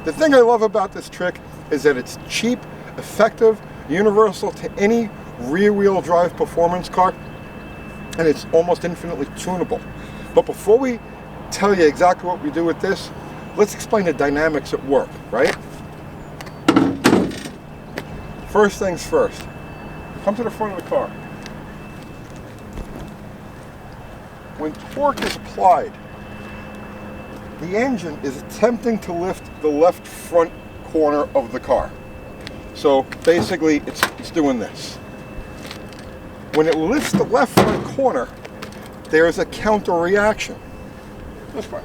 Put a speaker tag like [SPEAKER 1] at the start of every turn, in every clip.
[SPEAKER 1] The thing I love about this trick is that it's cheap, effective, universal to any rear-wheel drive performance car, and it's almost infinitely tunable. But before we tell you exactly what we do with this, let's explain the dynamics at work, right? First things first, come to the front of the car. When torque is applied, the engine is attempting to lift the left front corner of the car. So basically it's doing this. When it lifts the left front corner, there is a counter reaction. This way.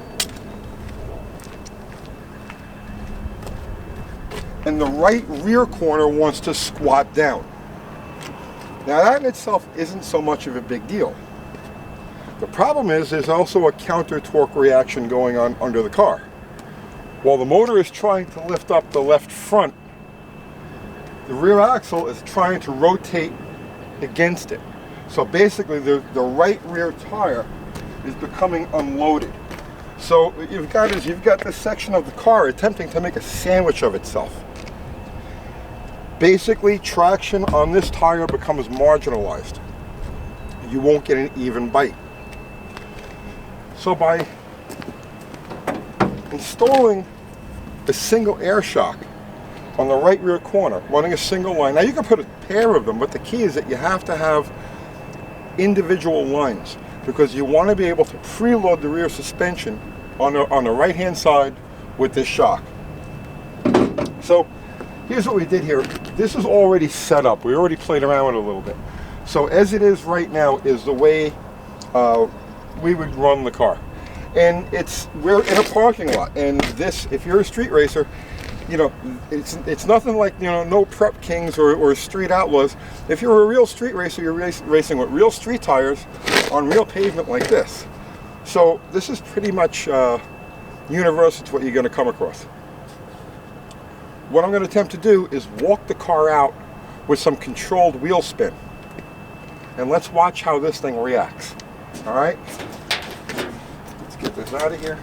[SPEAKER 1] And the right rear corner wants to squat down. Now that in itself isn't so much of a big deal. The problem is there's also a counter torque reaction going on under the car. While the motor is trying to lift up the left front, the rear axle is trying to rotate against it. So basically the right rear tire is becoming unloaded. So what you've got this section of the car attempting to make a sandwich of itself. Basically, traction on this tire becomes marginalized. You won't get an even bite. So by installing a single air shock on the right rear corner, running a single line, now you can put a pair of them, but the key is that you have to have individual lines, because you want to be able to preload the rear suspension on the right hand side with this shock. So here's what we did here. This is already set up. We already played around with it a little bit. So as it is right now is the way we would run the car. And we're in a parking lot. And this, if you're a street racer, you know, it's nothing like, you know, no prep kings or street outlaws. If you're a real street racer, you're racing with real street tires on real pavement like this. So this is pretty much universal to what you're going to come across. What I'm going to attempt to do is walk the car out with some controlled wheel spin. And let's watch how this thing reacts. All right? Let's get this out of here.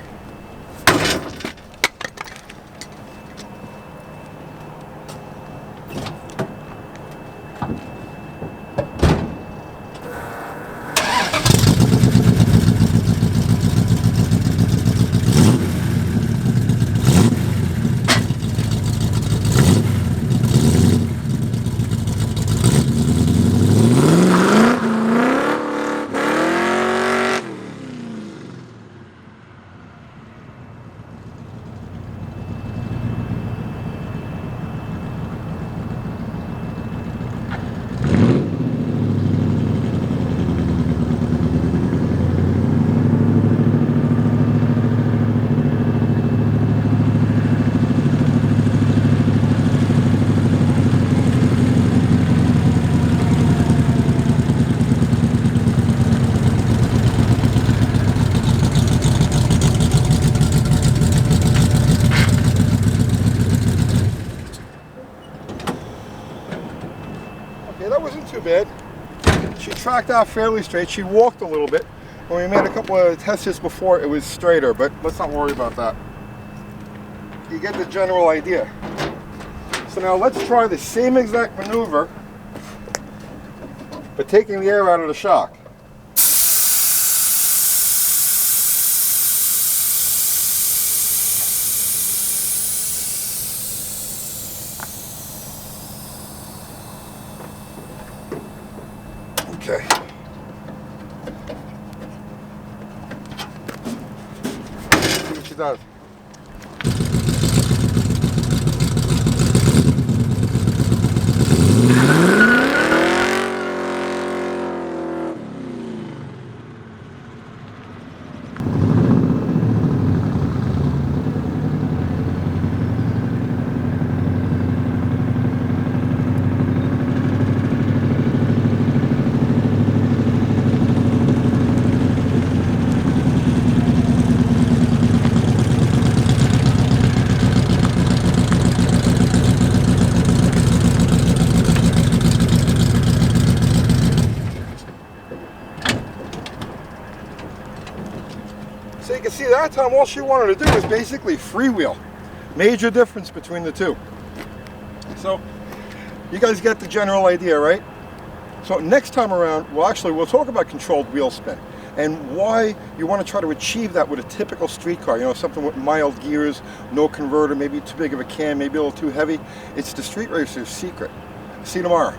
[SPEAKER 1] That wasn't too bad. She tracked out fairly straight. She walked a little bit. When we made a couple of tests before, it was straighter, but let's not worry about that. You get the general idea. So now let's try the same exact maneuver, but taking the air out of the shock. Okay. See what she does. So you can see that time all she wanted to do was basically freewheel. Major difference between the two. So you guys get the general idea, right? So next time around, we'll talk about controlled wheel spin and why you want to try to achieve that with a typical street car. You know, something with mild gears, no converter, maybe too big of a cam, maybe a little too heavy. It's the street racer's secret. See you tomorrow.